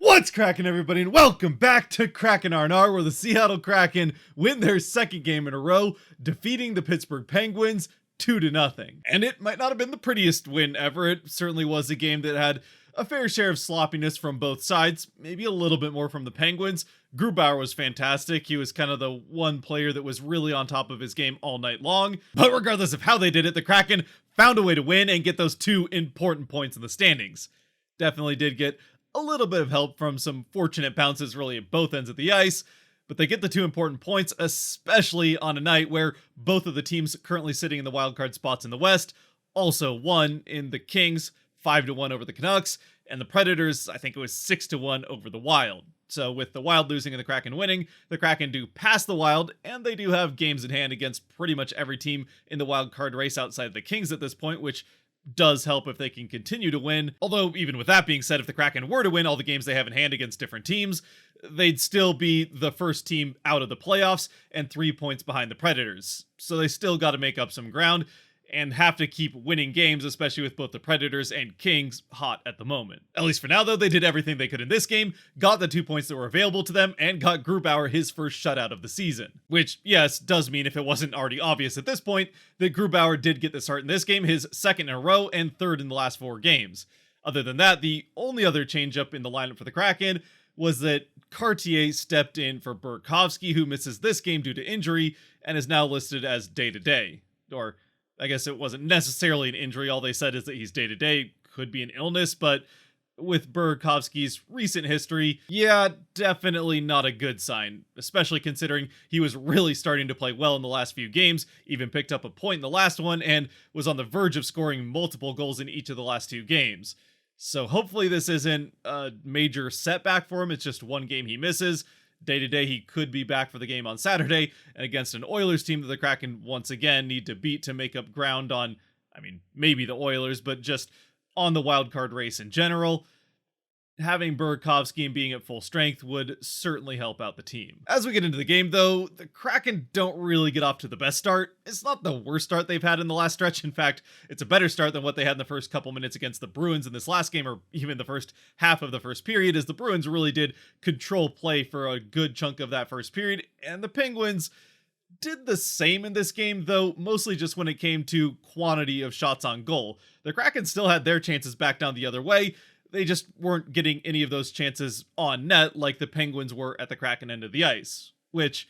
What's cracking, everybody, and welcome back to Kraken R&R, where the Seattle Kraken win their second game in a row, defeating the Pittsburgh Penguins 2-0. And it might not have been the prettiest win ever. It certainly was a game that had a fair share of sloppiness from both sides, maybe a little bit more from the Penguins. Grubauer was fantastic. He was kind of the one player that was really on top of his game all night long. But regardless of how they did it, the Kraken found a way to win and get those two important points in the standings. Definitely did get a little bit of help from some fortunate bounces really at both ends of the ice, but they get the two important points, especially on a night where both of the teams currently sitting in the wildcard spots in the West also won in the Kings 5-1 over the Canucks, and the Predators, I think it was 6-1 over the Wild. So with the Wild losing and the Kraken winning, the Kraken do pass the Wild, and they do have games in hand against pretty much every team in the wild card race outside of the Kings at this point, which does help if they can continue to win. Although, even with that being said, if the Kraken were to win all the games they have in hand against different teams, they'd still be the first team out of the playoffs and 3 points behind the Predators. So they still got to make up some ground and have to keep winning games, especially with both the Predators and Kings hot at the moment. At least for now, though, they did everything they could in this game, got the 2 points that were available to them, and got Grubauer his first shutout of the season. Which, yes, does mean, if it wasn't already obvious at this point, that Grubauer did get the start in this game, his second in a row and third in the last 4 games. Other than that, the only other change-up in the lineup for the Kraken was that Cartier stepped in for Burakovsky, who misses this game due to injury, and is now listed as day-to-day. Or I guess it wasn't necessarily an injury. All they said is that he's day-to-day. Could be an illness, but with Burakovsky's recent history, yeah, definitely not a good sign, especially considering he was really starting to play well in the last few games, even picked up a point in the last one, and was on the verge of scoring multiple goals in each of the last 2 games. So hopefully this isn't a major setback for him. It's just one game he misses. Day-to-day, he could be back for the game on Saturday, and against an Oilers team that the Kraken once again need to beat to make up ground on, I mean, maybe the Oilers, but just on the wildcard race in general. Having Burakovsky and being at full strength would certainly help out the team. As we get into the game, though, the Kraken don't really get off to the best start. It's not the worst start they've had in the last stretch. In fact, it's a better start than what they had in the first couple minutes against the Bruins in this last game, or even the first half of the first period, as the Bruins really did control play for a good chunk of that first period, and the Penguins did the same in this game, though mostly just when it came to quantity of shots on goal. The Kraken still had their chances back down the other way. They just weren't getting any of those chances on net like the Penguins were at the Kraken end of the ice, which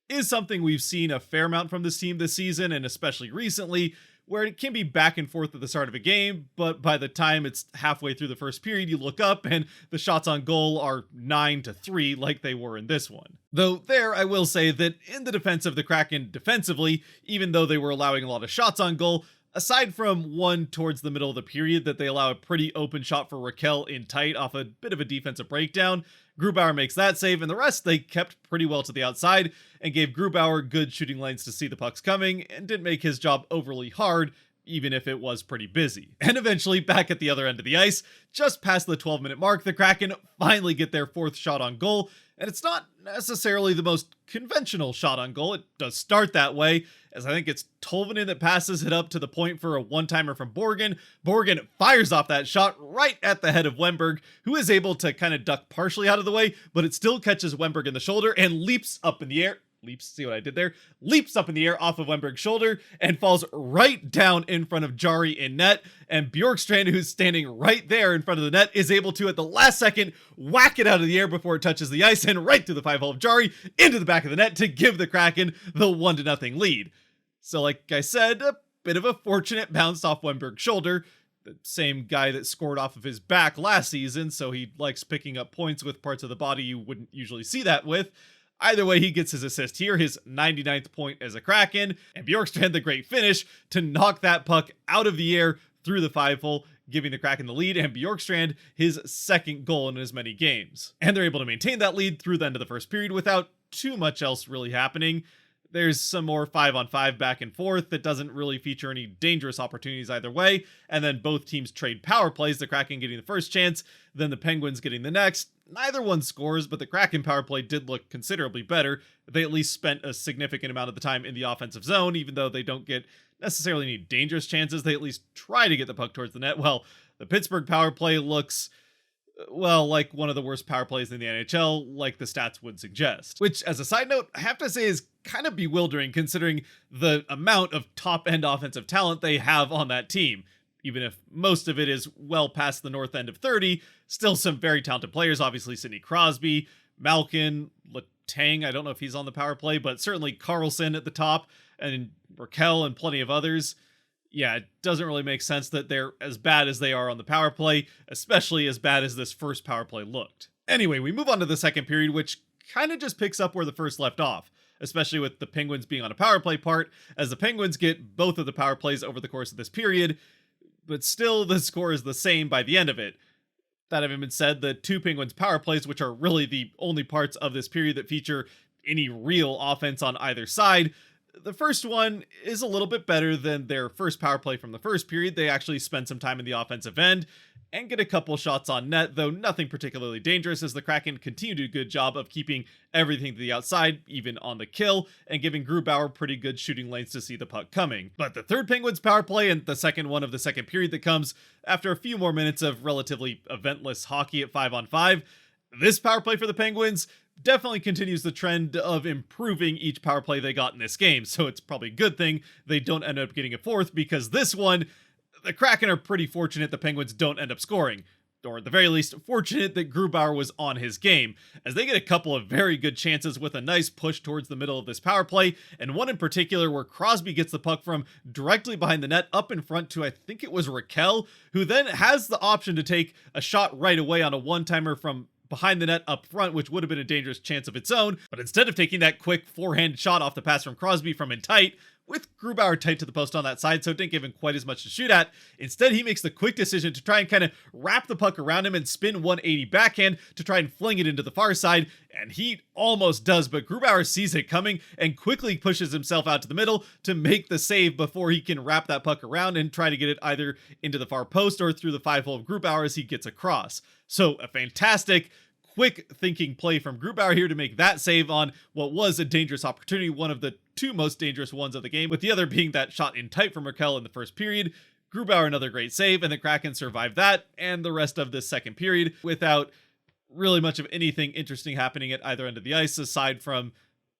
is something we've seen a fair amount from this team this season, and especially recently, where it can be back and forth at the start of a game, but by the time it's halfway through the first period, you look up and the shots on goal are 9-3 like they were in this one. Though there, I will say that in the defense of the Kraken defensively, even though they were allowing a lot of shots on goal, aside from one towards the middle of the period that they allow a pretty open shot for Raquel in tight off a bit of a defensive breakdown, Grubauer makes that save, and the rest they kept pretty well to the outside and gave Grubauer good shooting lanes to see the pucks coming and didn't make his job overly hard, even if it was pretty busy. And eventually, back at the other end of the ice, just past the 12-minute mark, the Kraken finally get their 4th shot on goal, and it's not necessarily the most conventional shot on goal. It does start that way, as I think it's Tolvanen that passes it up to the point for a one-timer from Borgen. Borgen fires off that shot right at the head of Wennberg, who is able to kind of duck partially out of the way, but it still catches Wennberg in the shoulder and leaps up in the air. See what I did there? Leaps up in the air off of Wennberg's shoulder and falls right down in front of Jari in net. And Bjorkstrand, who's standing right there in front of the net, is able to, at the last second, whack it out of the air before it touches the ice and right through the 5-hole of Jari into the back of the net to give the Kraken the 1-0 lead. So like I said, a bit of a fortunate bounce off Wennberg's shoulder. The same guy that scored off of his back last season, so he likes picking up points with parts of the body you wouldn't usually see that with. Either way, he gets his assist here, his 99th point as a Kraken, and Bjorkstrand the great finish to knock that puck out of the air through the 5-hole, giving the Kraken the lead, and Bjorkstrand his 2nd goal in as many games. And they're able to maintain that lead through the end of the first period without too much else really happening. There's some more 5-on-5 back and forth that doesn't really feature any dangerous opportunities either way, and then both teams trade power plays, the Kraken getting the first chance, then the Penguins getting the next. Neither one scores, but the Kraken power play did look considerably better. They at least spent a significant amount of the time in the offensive zone, even though they don't get necessarily any dangerous chances. They at least try to get the puck towards the net. Well, The Pittsburgh power play looks, well, like one of the worst power plays in the NHL, like the stats would suggest. Which, as a side note, I have to say is kind of bewildering considering the amount of top-end offensive talent they have on that team. Even if most of it is well past the north end of 30, still some very talented players, obviously Sidney Crosby, Malkin, Letang, I don't know if he's on the power play, but certainly Carlson at the top, and Raquel and plenty of others. Yeah, it doesn't really make sense that they're as bad as they are on the power play, especially as bad as this first power play looked. Anyway, we move on to the second period, which kind of just picks up where the first left off, especially with the Penguins being on a power play part, as the Penguins get both of the power plays over the course of this period, but still the score is the same by the end of it. That having been said, the two Penguins power plays, which are really the only parts of this period that feature any real offense on either side, the first one is a little bit better than their first power play from the first period. They actually spend some time in the offensive end and get a couple shots on net, though nothing particularly dangerous, as the Kraken continue to do a good job of keeping everything to the outside, even on the kill, and giving Grubauer pretty good shooting lanes to see the puck coming. But the third Penguins power play, and the second one of the second period that comes after a few more minutes of relatively eventless hockey at 5-on-5, this power play for the Penguins definitely continues the trend of improving each power play they got in this game, so it's probably a good thing they don't end up getting a fourth, because this one, the Kraken are pretty fortunate the Penguins don't end up scoring, or at the very least, fortunate that Grubauer was on his game, as they get a couple of very good chances with a nice push towards the middle of this power play, and one in particular where Crosby gets the puck from directly behind the net up in front to, I think it was Raquel, who then has the option to take a shot right away on a one-timer from behind the net up front, which would have been a dangerous chance of its own, but instead of taking that quick forehand shot off the pass from Crosby from in tight, with Grubauer tight to the post on that side, so it didn't give him quite as much to shoot at. Instead, he makes the quick decision to try and kind of wrap the puck around him and spin 180 backhand to try and fling it into the far side, and he almost does, but Grubauer sees it coming and quickly pushes himself out to the middle to make the save before he can wrap that puck around and try to get it either into the far post or through the 5-hole of Grubauer as he gets across. So a fantastic quick thinking play from Grubauer here to make that save on what was a dangerous opportunity, one of the two most dangerous ones of the game, with the other being that shot in tight from Raquel in the first period. Grubauer another great save, and the Kraken survived that and the rest of this second period without really much of anything interesting happening at either end of the ice aside from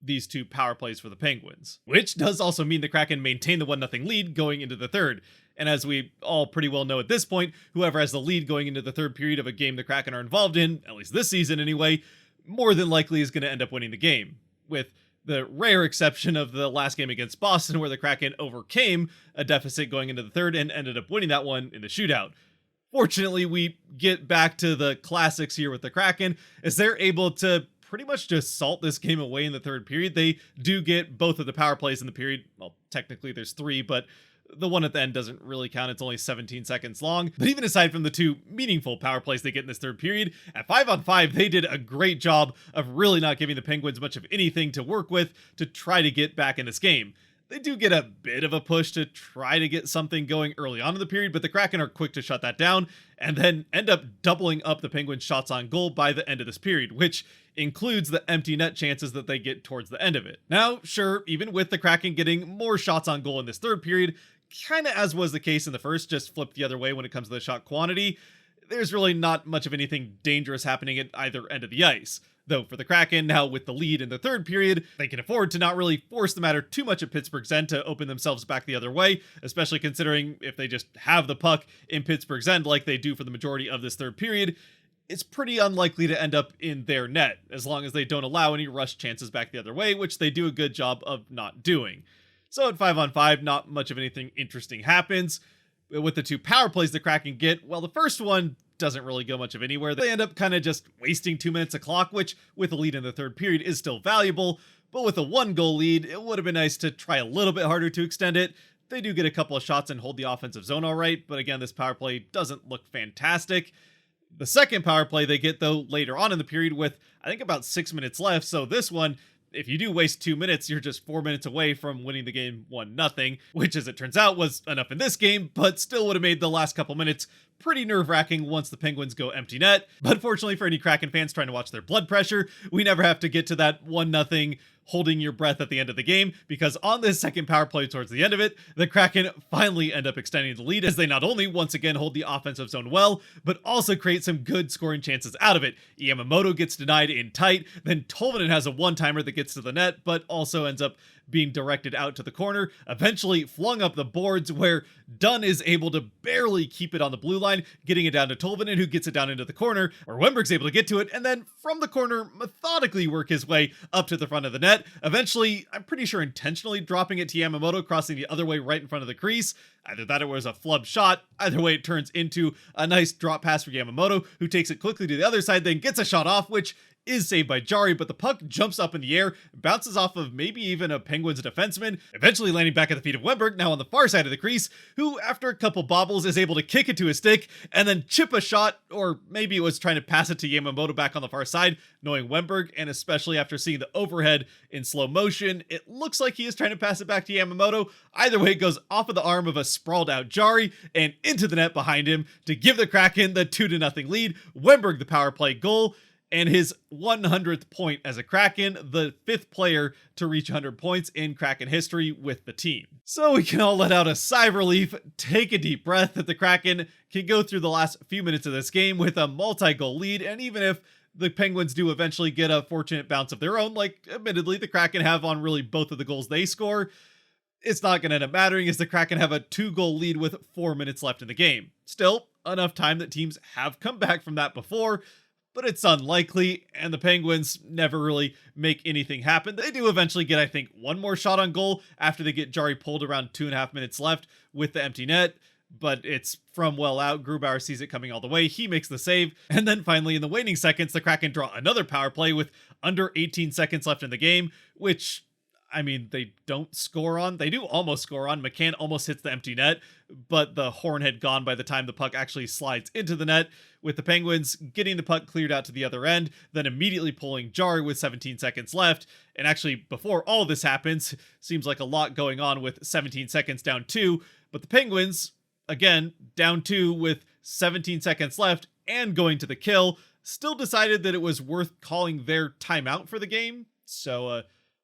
these two power plays for the Penguins. Which does also mean the Kraken maintain the 1-0 lead going into the third. And as we all pretty well know at this point, whoever has the lead going into the third period of a game the Kraken are involved in, at least this season anyway, more than likely is going to end up winning the game. With the rare exception of the last game against Boston, where the Kraken overcame a deficit going into the third and ended up winning that one in the shootout. Fortunately, we get back to the classics here with the Kraken, as they're able to pretty much just salt this game away in the third period. They do get both of the power plays in the period. Well, technically there's 3, but the one at the end doesn't really count. It's only 17 seconds long. But even aside from the 2 meaningful power plays they get in this third period, at 5-on-5, they did a great job of really not giving the Penguins much of anything to work with to try to get back in this game. They do get a bit of a push to try to get something going early on in the period, but the Kraken are quick to shut that down and then end up doubling up the Penguins' shots on goal by the end of this period, which includes the empty net chances that they get towards the end of it. Now, sure, even with the Kraken getting more shots on goal in this third period, kind of as was the case in the first, just flipped the other way when it comes to the shot quantity, there's really not much of anything dangerous happening at either end of the ice. Though for the Kraken, now with the lead in the third period, they can afford to not really force the matter too much at Pittsburgh's end to open themselves back the other way, especially considering if they just have the puck in Pittsburgh's end like they do for the majority of this third period, it's pretty unlikely to end up in their net, as long as they don't allow any rush chances back the other way, which they do a good job of not doing. So at 5-on-5, not much of anything interesting happens. With the 2 power plays the Kraken get, well, the first one doesn't really go much of anywhere. They end up kind of just wasting 2 minutes of clock, which with a lead in the third period is still valuable, but with a 1-goal lead, it would have been nice to try a little bit harder to extend it. They do get a couple of shots and hold the offensive zone all right, but again, this power play doesn't look fantastic. The second power play they get, though, later on in the period with, I think, about 6 minutes left, so this one, if you do waste 2 minutes, you're just 4 minutes away from winning the game 1-0, which, as it turns out, was enough in this game, but still would have made the last couple minutes pretty nerve-wracking once the Penguins go empty net. But fortunately for any Kraken fans trying to watch their blood pressure, we never have to get to that 1-0 holding your breath at the end of the game, because on this second power play towards the end of it, the Kraken finally end up extending the lead as they not only once again hold the offensive zone well, but also create some good scoring chances out of it. Yamamoto gets denied in tight, then Tolvanen has a one-timer that gets to the net, but also ends up being directed out to the corner, eventually flung up the boards where Dunn is able to barely keep it on the blue line, getting it down to Tolvanen, who gets it down into the corner, where Wemberg's able to get to it, and then from the corner, methodically work his way up to the front of the net, eventually, I'm pretty sure intentionally dropping it to Yamamoto, crossing the other way right in front of the crease. Either that or it was a flub shot. Either way, it turns into a nice drop pass for Yamamoto, who takes it quickly to the other side, then gets a shot off, which is saved by Jari, but the puck jumps up in the air, bounces off of maybe even a Penguins defenseman, eventually landing back at the feet of Wemberg, now on the far side of the crease, who, after a couple bobbles, is able to kick it to his stick, and then chip a shot, or maybe it was trying to pass it to Yamamoto back on the far side, knowing Wemberg, and especially after seeing the overhead in slow motion, it looks like he is trying to pass it back to Yamamoto. Either way, it goes off of the arm of a sprawled out Jari, and into the net behind him to give the Kraken the 2-0 lead. Wemberg the power play goal, and his 100th point as a Kraken, the 5th player to reach 100 points in Kraken history with the team. So we can all let out a sigh of relief, take a deep breath that the Kraken can go through the last few minutes of this game with a multi-goal lead, and even if the Penguins do eventually get a fortunate bounce of their own, like admittedly the Kraken have on really both of the goals they score, it's not going to end up mattering as the Kraken have a 2-goal lead with 4 minutes left in the game. Still, enough time that teams have come back from that before, but it's unlikely, and the Penguins never really make anything happen. They do eventually get, I think, one more shot on goal after they get Jari pulled around 2.5 minutes left with the empty net, but it's from well out. Grubauer sees it coming all the way. He makes the save, and then finally in the waning seconds, the Kraken draw another power play with under 18 seconds left in the game, which, I mean, they don't score on. They do almost score on. McCann almost hits the empty net, but the horn had gone by the time the puck actually slides into the net, with the Penguins getting the puck cleared out to the other end, then immediately pulling Jari with 17 seconds left. And actually, before all this happens, seems like a lot going on with 17 seconds down 2, but the Penguins, again, down 2 with 17 seconds left and going to the kill, still decided that it was worth calling their timeout for the game. So,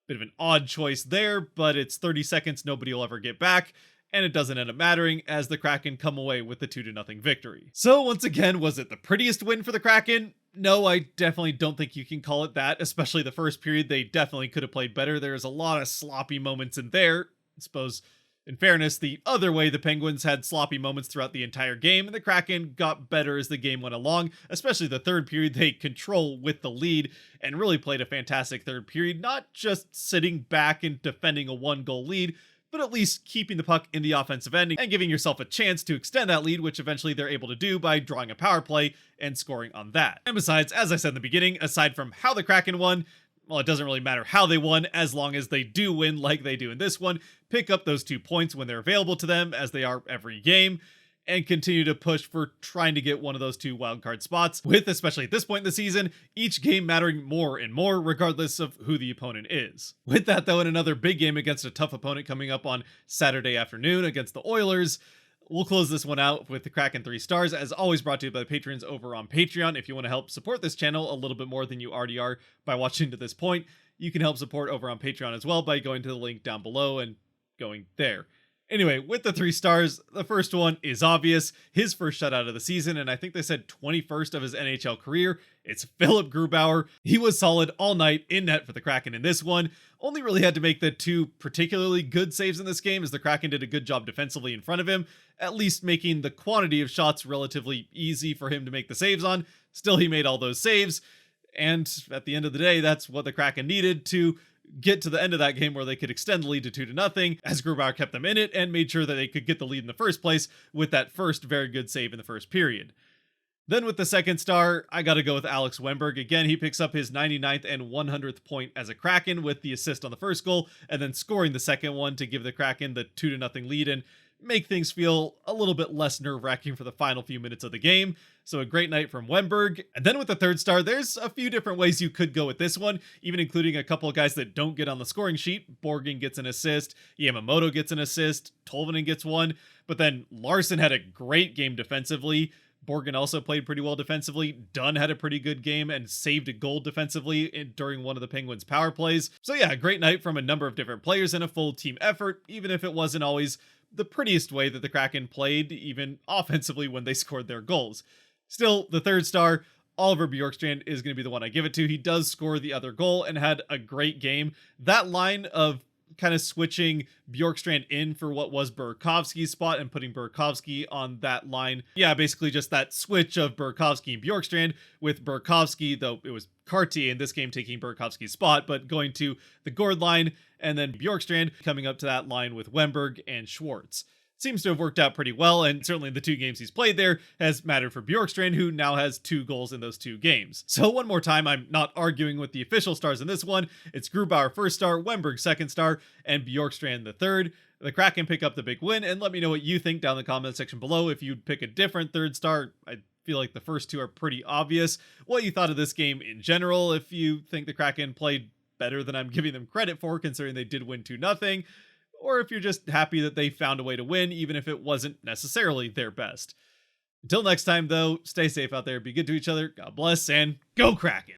bit of an odd choice there, but it's 30 seconds nobody will ever get back, and it doesn't end up mattering as the Kraken come away with the 2-0 victory. So once again, was it the prettiest win for the Kraken? No, I definitely don't think you can call it that, especially the first period. They definitely could have played better. There's a lot of sloppy moments in there. I suppose, in fairness, the other way, the Penguins had sloppy moments throughout the entire game, and the Kraken got better as the game went along, especially the third period. They control with the lead and really played a fantastic third period, not just sitting back and defending a 1-goal lead, but at least keeping the puck in the offensive end and giving yourself a chance to extend that lead, which eventually they're able to do by drawing a power play and scoring on that. And besides, as I said in the beginning, aside from how the Kraken won, well, it doesn't really matter how they won as long as they do win like they do in this one, pick up those 2 points when they're available to them, as they are every game, and continue to push for trying to get one of those 2 wildcard spots, with, especially at this point in the season, each game mattering more and more regardless of who the opponent is. With that though, in another big game against a tough opponent coming up on Saturday afternoon against the Oilers, we'll close this one out with the Kraken 3 stars, as always brought to you by the patrons over on Patreon. If you want to help support this channel a little bit more than you already are by watching to this point, you can help support over on Patreon as well by going to the link down below and going there. Anyway, with the 3 stars, the first one is obvious. His first shutout of the season, and I think they said 21st of his NHL career. It's Philip Grubauer. He was solid all night in net for the Kraken in this one. Only really had to make the 2 particularly good saves in this game, as the Kraken did a good job defensively in front of him, at least making the quantity of shots relatively easy for him to make the saves on. Still, he made all those saves, and at the end of the day, that's what the Kraken needed to get to the end of that game where they could extend the lead to 2-0, as Grubauer kept them in it and made sure that they could get the lead in the first place with that first very good save in the first period. Then with the second star, I gotta go with Alex Wemberg. Again, he picks up his 99th and 100th point as a Kraken with the assist on the first goal, and then scoring the second one to give the Kraken the 2-0 lead and make things feel a little bit less nerve-wracking for the final few minutes of the game. So a great night from Wemberg. And then with the third star, there's a few different ways you could go with this one, even including a couple of guys that don't get on the scoring sheet. Borgen gets an assist, Yamamoto gets an assist, Tolvanen gets one, but then Larson had a great game defensively. Borgen also played pretty well defensively. Dunn had a pretty good game and saved a goal defensively during one of the Penguins' power plays. So yeah, a great night from a number of different players and a full team effort, even if it wasn't always the prettiest way that the Kraken played, even offensively when they scored their goals. Still, the third star, Oliver Bjorkstrand, is going to be the one I give it to. He does score the other goal and had a great game. That line of kind of switching Bjorkstrand in for what was Burakovsky's spot and putting Burakovsky on that line. Yeah, basically just that switch of Burakovsky and Bjorkstrand, with Burakovsky, though it was Cartier in this game taking Burakovsky's spot, but going to the Gord line, and then Bjorkstrand coming up to that line with Wemberg and Schwartz. Seems to have worked out pretty well, and certainly the 2 games he's played there has mattered for Bjorkstrand, who now has 2 goals in those 2 games. So one more time, I'm not arguing with the official stars in this one. It's Grubauer first star, Wemberg second star, and Bjorkstrand the third. The Kraken pick up the big win, and let me know what you think down in the comment section below. If you'd pick a different third star, I feel like the first 2 are pretty obvious. What you thought of this game in general, if you think the Kraken played better than I'm giving them credit for, considering they did win 2-0. Or if you're just happy that they found a way to win, even if it wasn't necessarily their best. Until next time, though, stay safe out there, be good to each other, God bless, and go Kraken!